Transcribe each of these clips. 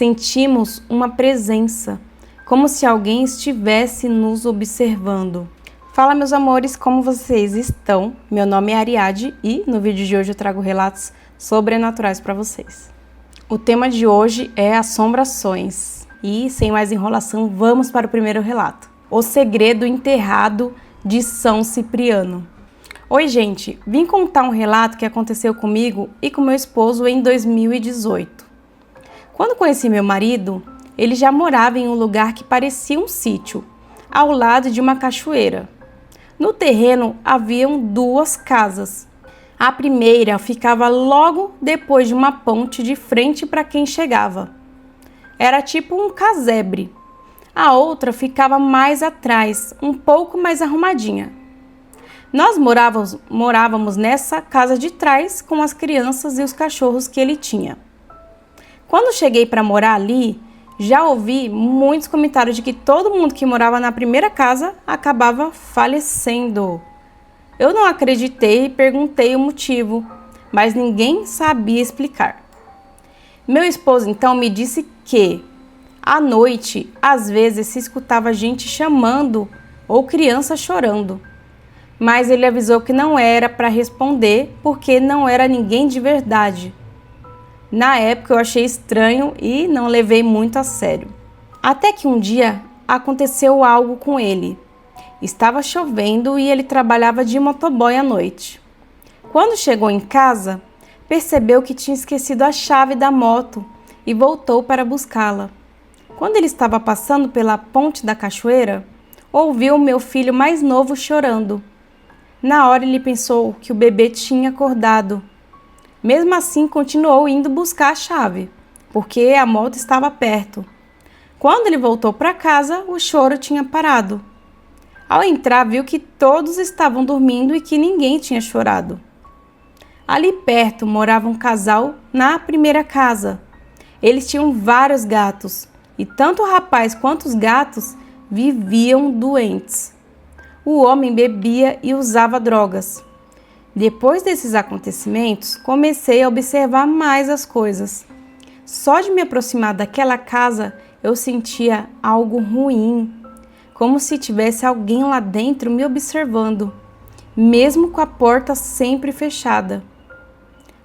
sentimos uma presença, como se alguém estivesse nos observando. Fala, meus amores, como vocês estão? Meu nome é Ariadne e no vídeo de hoje eu trago relatos sobrenaturais para vocês. O tema de hoje é assombrações e, sem mais enrolação, vamos para o primeiro relato. O segredo enterrado de São Cipriano. Oi, gente, vim contar um relato que aconteceu comigo e com meu esposo em 2018. Quando conheci meu marido, ele já morava em um lugar que parecia um sítio, ao lado de uma cachoeira. No terreno haviam duas casas. A primeira ficava logo depois de uma ponte de frente para quem chegava. Era tipo um casebre. A outra ficava mais atrás, um pouco mais arrumadinha. Nós morávamos nessa casa de trás com as crianças e os cachorros que ele tinha. Quando cheguei para morar ali, já ouvi muitos comentários de que todo mundo que morava na primeira casa acabava falecendo. Eu não acreditei e perguntei o motivo, mas ninguém sabia explicar. Meu esposo então me disse que, à noite, às vezes se escutava gente chamando ou criança chorando. Mas ele avisou que não era para responder porque não era ninguém de verdade. Na época eu achei estranho e não levei muito a sério. Até que um dia aconteceu algo com ele. Estava chovendo e ele trabalhava de motoboy à noite. Quando chegou em casa, percebeu que tinha esquecido a chave da moto e voltou para buscá-la. Quando ele estava passando pela ponte da cachoeira, ouviu meu filho mais novo chorando. Na hora ele pensou que o bebê tinha acordado. Mesmo assim, continuou indo buscar a chave, porque a moto estava perto. Quando ele voltou para casa, o choro tinha parado. Ao entrar, viu que todos estavam dormindo e que ninguém tinha chorado. Ali perto morava um casal na primeira casa. Eles tinham vários gatos, e tanto o rapaz quanto os gatos viviam doentes. O homem bebia e usava drogas. Depois desses acontecimentos, comecei a observar mais as coisas. Só de me aproximar daquela casa, eu sentia algo ruim, como se tivesse alguém lá dentro me observando, mesmo com a porta sempre fechada.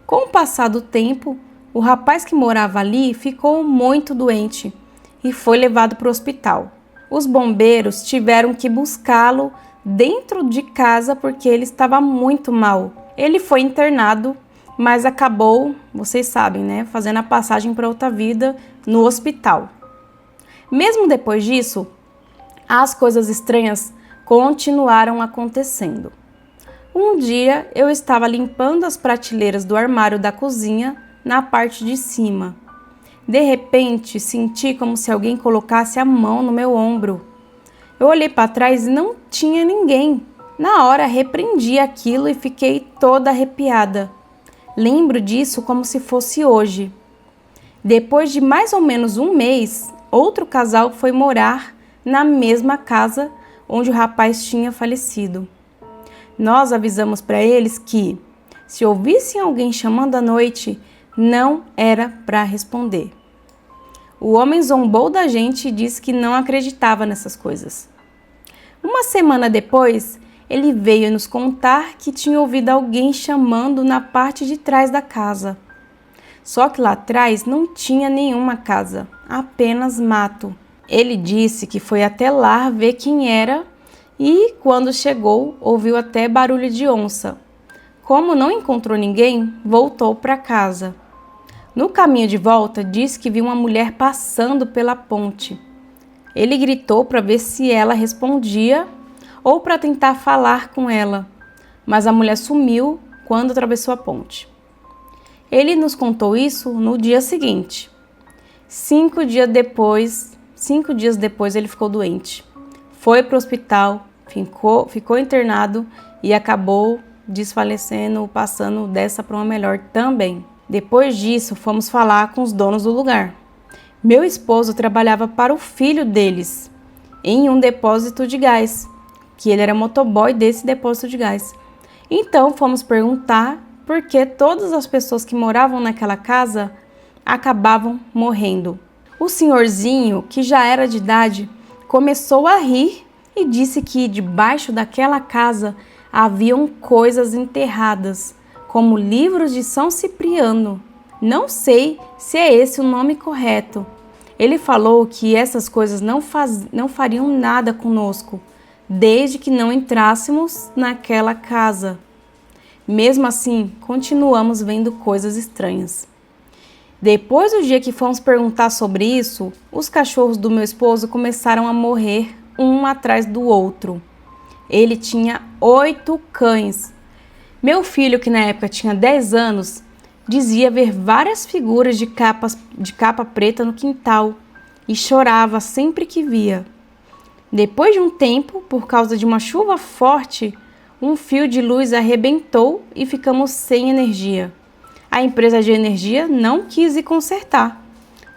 Com o passar do tempo, o rapaz que morava ali ficou muito doente e foi levado para o hospital. Os bombeiros tiveram que buscá-lo dentro de casa porque ele estava muito mal. Ele foi internado, mas acabou, vocês sabem, né, fazendo a passagem para outra vida no hospital. Mesmo depois disso, as coisas estranhas continuaram acontecendo. Um dia eu estava limpando as prateleiras do armário da cozinha na parte de cima. De repente, senti como se alguém colocasse a mão no meu ombro. Eu olhei para trás e não tinha ninguém. Na hora, repreendi aquilo e fiquei toda arrepiada. Lembro disso como se fosse hoje. Depois de mais ou menos um mês, outro casal foi morar na mesma casa onde o rapaz tinha falecido. Nós avisamos para eles que, se ouvissem alguém chamando à noite, não era para responder. O homem zombou da gente e disse que não acreditava nessas coisas. Uma semana depois, ele veio nos contar que tinha ouvido alguém chamando na parte de trás da casa. Só que lá atrás não tinha nenhuma casa, apenas mato. Ele disse que foi até lá ver quem era e, quando chegou, ouviu até barulho de onça. Como não encontrou ninguém, voltou para casa. No caminho de volta, disse que viu uma mulher passando pela ponte. Ele gritou para ver se ela respondia ou para tentar falar com ela, mas a mulher sumiu quando atravessou a ponte. Ele nos contou isso no dia seguinte. 5 dias depois ele ficou doente. Foi para o hospital, ficou internado e acabou desfalecendo, passando dessa para uma melhor também. Depois disso, fomos falar com os donos do lugar. Meu esposo trabalhava para o filho deles em um depósito de gás, que ele era motoboy desse depósito de gás. Então, fomos perguntar por que todas as pessoas que moravam naquela casa acabavam morrendo. O senhorzinho, que já era de idade, começou a rir e disse que debaixo daquela casa haviam coisas enterradas, como livros de São Cipriano. Não sei se é esse o nome correto. Ele falou que essas coisas não fariam nada conosco, desde que não entrássemos naquela casa. Mesmo assim, continuamos vendo coisas estranhas. Depois do dia que fomos perguntar sobre isso, os cachorros do meu esposo começaram a morrer um atrás do outro. Ele tinha 8 cães. Meu filho, que na época tinha 10 anos, dizia ver várias figuras de capa preta no quintal e chorava sempre que via. Depois de um tempo, por causa de uma chuva forte, um fio de luz arrebentou e ficamos sem energia. A empresa de energia não quis ir consertar.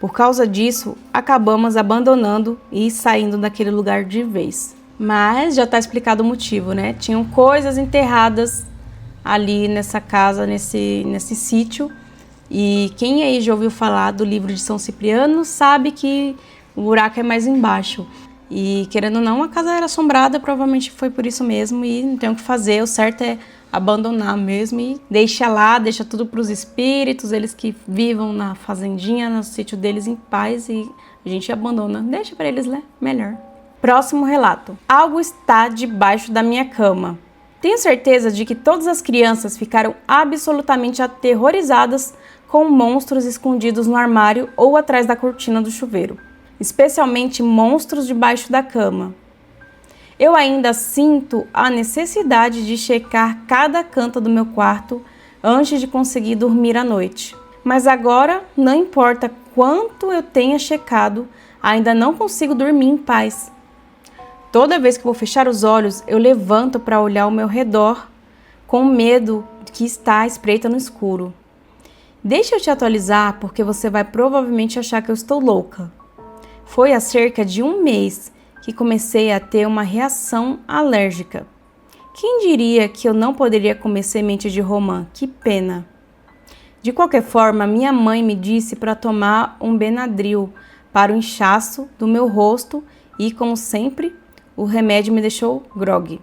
Por causa disso, acabamos abandonando e saindo daquele lugar de vez. Mas já está explicado o motivo, né? Tinham coisas enterradas ali nessa casa, nesse sítio. E quem aí já ouviu falar do livro de São Cipriano sabe que o buraco é mais embaixo. E querendo ou não, a casa era assombrada, provavelmente foi por isso mesmo e não tem o que fazer. O certo é abandonar mesmo e deixa lá, deixa tudo para os espíritos, eles que vivam na fazendinha, no sítio deles em paz e a gente abandona. Deixa para eles, né? Melhor. Próximo relato. Algo está debaixo da minha cama. Tenho certeza de que todas as crianças ficaram absolutamente aterrorizadas com monstros escondidos no armário ou atrás da cortina do chuveiro, especialmente monstros debaixo da cama. Eu ainda sinto a necessidade de checar cada canto do meu quarto antes de conseguir dormir à noite. Mas agora, não importa quanto eu tenha checado, ainda não consigo dormir em paz. Toda vez que vou fechar os olhos, eu levanto para olhar ao meu redor, com medo que está à espreita no escuro. Deixa eu te atualizar, porque você vai provavelmente achar que eu estou louca. Foi há cerca de um mês que comecei a ter uma reação alérgica. Quem diria que eu não poderia comer semente de romã? Que pena! De qualquer forma, minha mãe me disse para tomar um Benadryl para o inchaço do meu rosto e, como sempre, o remédio me deixou grogue.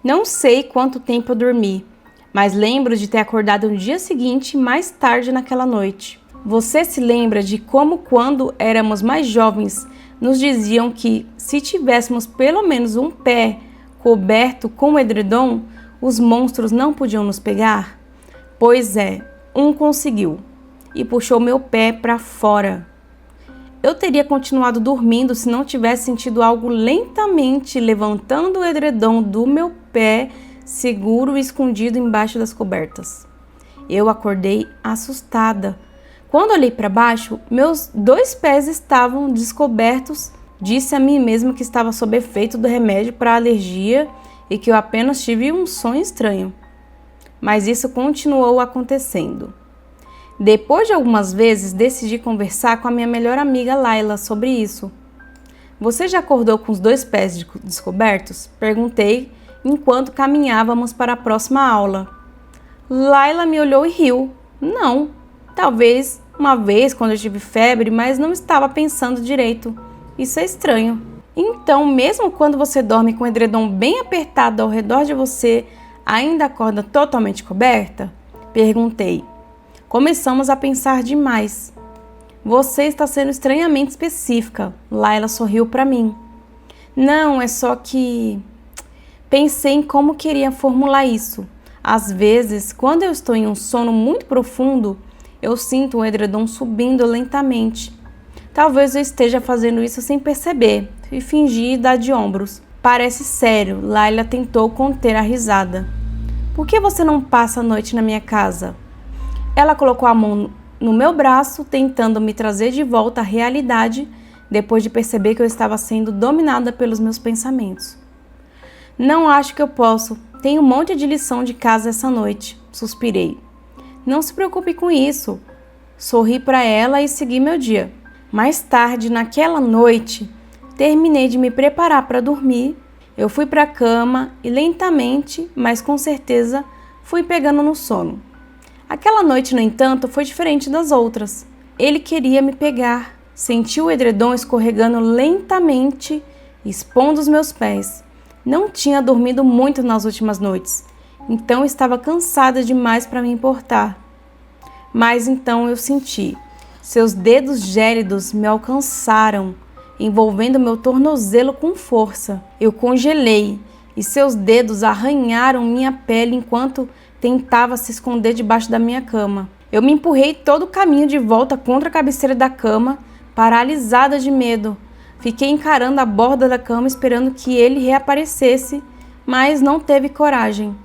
Não sei quanto tempo eu dormi, mas lembro de ter acordado no dia seguinte, mais tarde naquela noite. Você se lembra de como, quando éramos mais jovens, nos diziam que, se tivéssemos pelo menos um pé coberto com o edredom, os monstros não podiam nos pegar? Pois é, um conseguiu e puxou meu pé para fora. Eu teria continuado dormindo se não tivesse sentido algo lentamente levantando o edredom do meu pé, seguro e escondido embaixo das cobertas. Eu acordei assustada. Quando olhei para baixo, meus 2 pés estavam descobertos. Disse a mim mesma que estava sob efeito do remédio para alergia e que eu apenas tive um sonho estranho. Mas isso continuou acontecendo. Depois de algumas vezes, decidi conversar com a minha melhor amiga Laila sobre isso. Você já acordou com os 2 pés descobertos? Perguntei enquanto caminhávamos para a próxima aula. Laila me olhou e riu. Não, talvez uma vez quando eu tive febre, mas não estava pensando direito. Isso é estranho. Então, mesmo quando você dorme com o edredom bem apertado ao redor de você, ainda acorda totalmente coberta? Perguntei. Começamos a pensar demais. Você está sendo estranhamente específica. Laila sorriu para mim. Não, é só que... Pensei em como queria formular isso. Às vezes, quando eu estou em um sono muito profundo, eu sinto o edredom subindo lentamente. Talvez eu esteja fazendo isso sem perceber e fingir dar de ombros. Parece sério, Laila tentou conter a risada. Por que você não passa a noite na minha casa? Ela colocou a mão no meu braço, tentando me trazer de volta à realidade, depois de perceber que eu estava sendo dominada pelos meus pensamentos. Não acho que eu posso. Tenho um monte de lição de casa essa noite, suspirei. Não se preocupe com isso. Sorri para ela e segui meu dia. Mais tarde, naquela noite, terminei de me preparar para dormir. Eu fui para a cama e lentamente, mas com certeza, fui pegando no sono. Aquela noite, no entanto, foi diferente das outras. Ele queria me pegar. Senti o edredom escorregando lentamente, expondo os meus pés. Não tinha dormido muito nas últimas noites, então estava cansada demais para me importar. Mas então eu senti. Seus dedos gélidos me alcançaram, envolvendo meu tornozelo com força. Eu congelei e seus dedos arranharam minha pele enquanto tentava se esconder debaixo da minha cama. Eu me empurrei todo o caminho de volta contra a cabeceira da cama, paralisada de medo. Fiquei encarando a borda da cama esperando que ele reaparecesse, mas não teve coragem.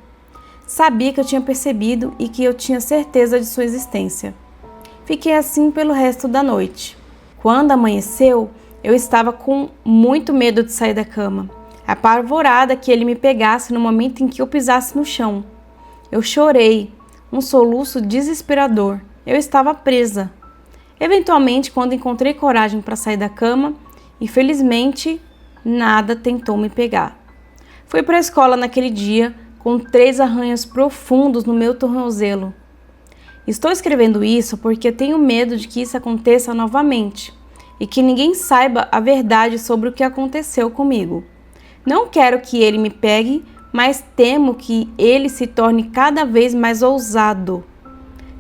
Sabia que eu tinha percebido e que eu tinha certeza de sua existência. Fiquei assim pelo resto da noite. Quando amanheceu, eu estava com muito medo de sair da cama, apavorada que ele me pegasse no momento em que eu pisasse no chão. Eu chorei, um soluço desesperador. Eu estava presa. Eventualmente, quando encontrei coragem para sair da cama, infelizmente, nada tentou me pegar. Fui para a escola naquele dia com 3 arranhos profundos no meu tornozelo. Estou escrevendo isso porque tenho medo de que isso aconteça novamente e que ninguém saiba a verdade sobre o que aconteceu comigo. Não quero que ele me pegue, mas temo que ele se torne cada vez mais ousado.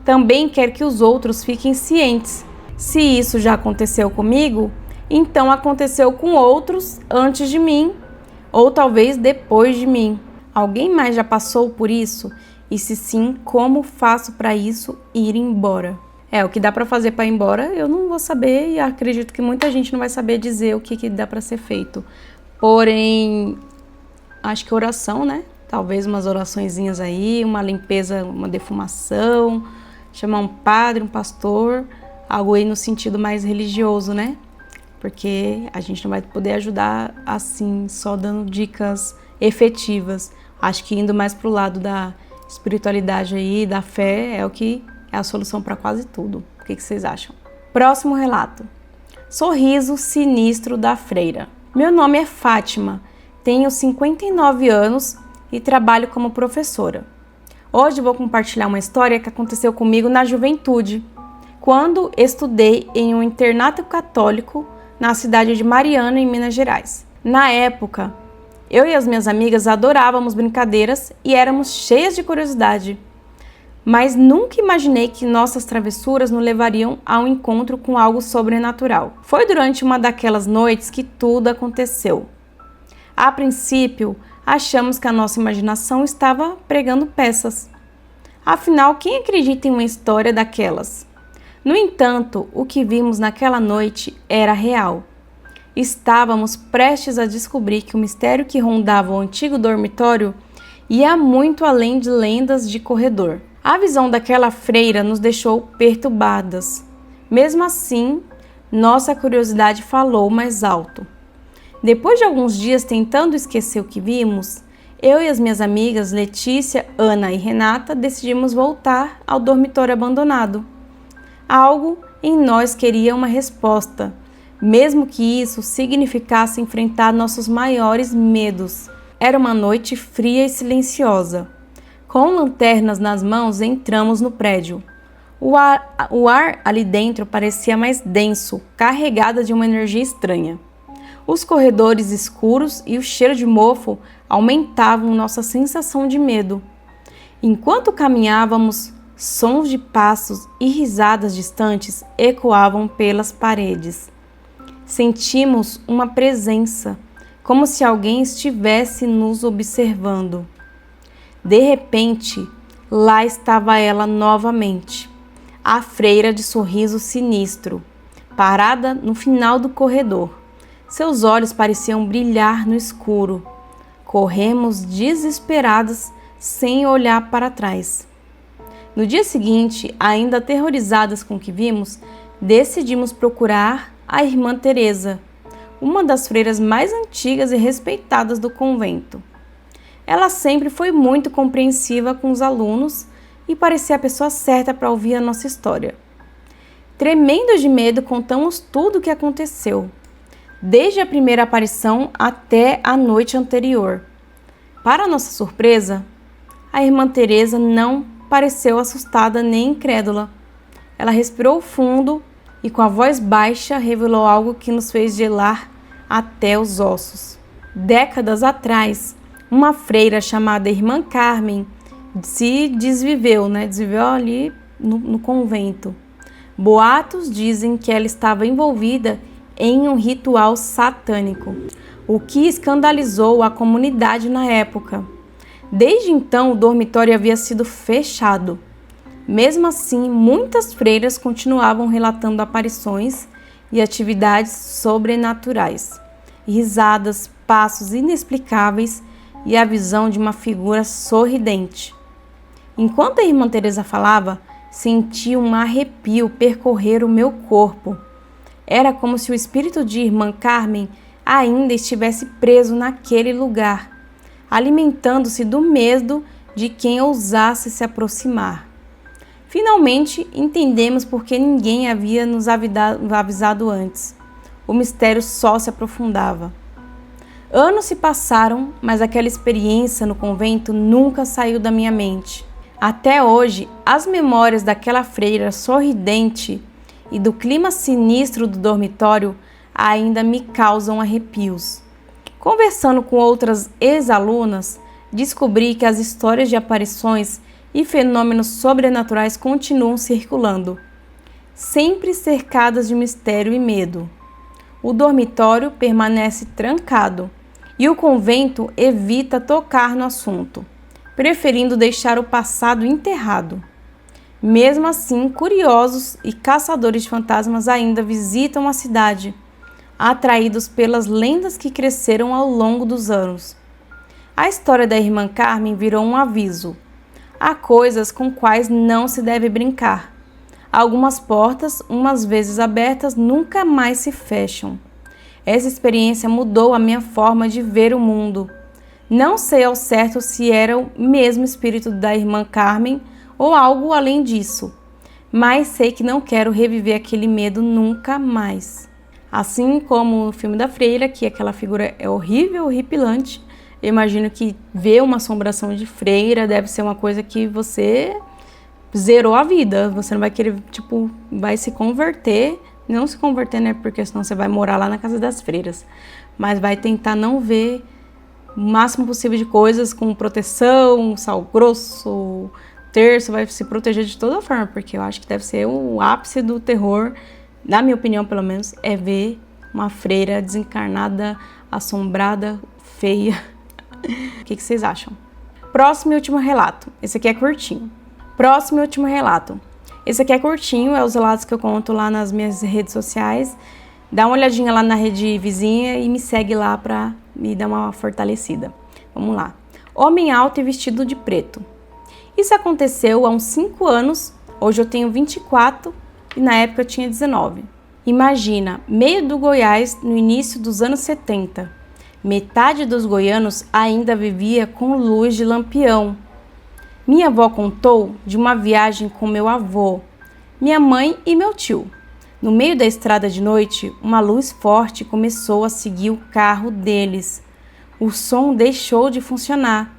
Também quero que os outros fiquem cientes. Se isso já aconteceu comigo, então aconteceu com outros antes de mim, ou talvez depois de mim. Alguém mais já passou por isso? E se sim, como faço para isso ir embora? O que dá para fazer para ir embora, eu não vou saber e acredito que muita gente não vai saber dizer o que dá para ser feito. Porém, acho que oração, né? Talvez umas oraçõezinhas aí, uma limpeza, uma defumação, chamar um padre, um pastor, algo aí no sentido mais religioso, né? Porque a gente não vai poder ajudar assim, só dando dicas efetivas. Acho que indo mais pro lado da espiritualidade aí, da fé, é o que é a solução para quase tudo. O que vocês acham? Próximo relato. Sorriso sinistro da freira. Meu nome é Fátima, tenho 59 anos e trabalho como professora. Hoje vou compartilhar uma história que aconteceu comigo na juventude, quando estudei em um internato católico na cidade de Mariana, em Minas Gerais. Na época, eu e as minhas amigas adorávamos brincadeiras e éramos cheias de curiosidade. Mas nunca imaginei que nossas travessuras nos levariam a um encontro com algo sobrenatural. Foi durante uma daquelas noites que tudo aconteceu. A princípio, achamos que a nossa imaginação estava pregando peças. Afinal, quem acredita em uma história daquelas? No entanto, o que vimos naquela noite era real. Estávamos prestes a descobrir que o mistério que rondava o antigo dormitório ia muito além de lendas de corredor. A visão daquela freira nos deixou perturbadas. Mesmo assim, nossa curiosidade falou mais alto. Depois de alguns dias tentando esquecer o que vimos, eu e as minhas amigas Letícia, Ana e Renata decidimos voltar ao dormitório abandonado. Algo em nós queria uma resposta, mesmo que isso significasse enfrentar nossos maiores medos. Era uma noite fria e silenciosa. Com lanternas nas mãos, entramos no prédio. O ar ali dentro parecia mais denso, carregado de uma energia estranha. Os corredores escuros e o cheiro de mofo aumentavam nossa sensação de medo. Enquanto caminhávamos, sons de passos e risadas distantes ecoavam pelas paredes. Sentimos uma presença, como se alguém estivesse nos observando. De repente, lá estava ela novamente, a freira de sorriso sinistro, parada no final do corredor. Seus olhos pareciam brilhar no escuro. Corremos desesperadas, sem olhar para trás. No dia seguinte, ainda aterrorizadas com o que vimos, decidimos procurar a irmã Teresa, uma das freiras mais antigas e respeitadas do convento. Ela sempre foi muito compreensiva com os alunos e parecia a pessoa certa para ouvir a nossa história. Tremendo de medo, contamos tudo o que aconteceu, desde a primeira aparição até a noite anterior. Para nossa surpresa, a irmã Teresa não pareceu assustada nem incrédula. Ela respirou fundo, e com a voz baixa revelou algo que nos fez gelar até os ossos. Décadas atrás, uma freira chamada Irmã Carmen se desviveu ali no convento. Boatos dizem que ela estava envolvida em um ritual satânico, o que escandalizou a comunidade na época. Desde então, o dormitório havia sido fechado. Mesmo assim, muitas freiras continuavam relatando aparições e atividades sobrenaturais, risadas, passos inexplicáveis e a visão de uma figura sorridente. Enquanto a irmã Teresa falava, senti um arrepio percorrer o meu corpo. Era como se o espírito de Irmã Carmen ainda estivesse preso naquele lugar, alimentando-se do medo de quem ousasse se aproximar. Finalmente, entendemos por que ninguém havia nos avisado antes. O mistério só se aprofundava. Anos se passaram, mas aquela experiência no convento nunca saiu da minha mente. Até hoje, as memórias daquela freira sorridente e do clima sinistro do dormitório ainda me causam arrepios. Conversando com outras ex-alunas, descobri que as histórias de aparições e fenômenos sobrenaturais continuam circulando, sempre cercadas de mistério e medo. O dormitório permanece trancado e o convento evita tocar no assunto, preferindo deixar o passado enterrado. Mesmo assim, curiosos e caçadores de fantasmas ainda visitam a cidade, atraídos pelas lendas que cresceram ao longo dos anos. A história da Irmã Carmen virou um aviso. Há coisas com quais não se deve brincar. Algumas portas, umas vezes abertas, nunca mais se fecham. Essa experiência mudou a minha forma de ver o mundo. Não sei ao certo se era o mesmo espírito da Irmã Carmen ou algo além disso, mas sei que não quero reviver aquele medo nunca mais. Assim como no filme da freira, que aquela figura é horrível, horripilante, eu imagino que ver uma assombração de freira deve ser uma coisa que você zerou a vida. Você não vai querer, vai se converter, não se converter, né? Porque senão você vai morar lá na casa das freiras. Mas vai tentar não ver o máximo possível de coisas com proteção, sal grosso, terço, vai se proteger de toda forma, porque eu acho que deve ser o ápice do terror, na minha opinião pelo menos, é ver uma freira desencarnada, assombrada, feia. O que vocês acham? Próximo e último relato. Esse aqui é curtinho. Próximo e último relato. Esse aqui é curtinho, é os relatos que eu conto lá nas minhas redes sociais. Dá uma olhadinha lá na rede vizinha e me segue lá pra me dar uma fortalecida. Vamos lá. Homem alto e vestido de preto. Isso aconteceu há uns 5 anos, hoje eu tenho 24 e na época eu tinha 19. Imagina, meio do Goiás no início dos anos 70. Metade dos goianos ainda vivia com luz de lampião. Minha avó contou de uma viagem com meu avô, minha mãe e meu tio. No meio da estrada de noite, uma luz forte começou a seguir o carro deles. O som deixou de funcionar.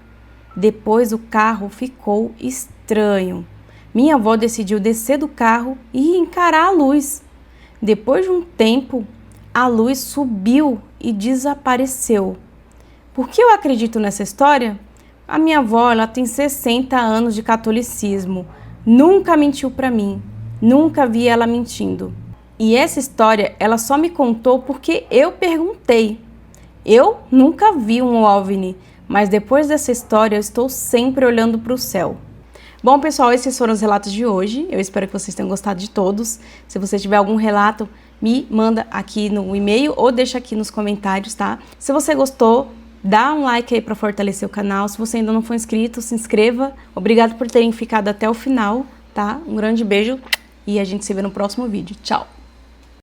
Depois o carro ficou estranho. Minha avó decidiu descer do carro e encarar a luz. Depois de um tempo, a luz subiu e desapareceu. Por que eu acredito nessa história? A minha avó, ela tem 60 anos de catolicismo. Nunca mentiu para mim. Nunca vi ela mentindo. E essa história, ela só me contou porque eu perguntei. Eu nunca vi um OVNI, mas depois dessa história eu estou sempre olhando para o céu. Bom, pessoal, esses foram os relatos de hoje. Eu espero que vocês tenham gostado de todos. Se você tiver algum relato, me manda aqui no e-mail ou deixa aqui nos comentários, tá? Se você gostou, dá um like aí para fortalecer o canal. Se você ainda não for inscrito, se inscreva. Obrigado por terem ficado até o final, tá? Um grande beijo e a gente se vê no próximo vídeo. Tchau!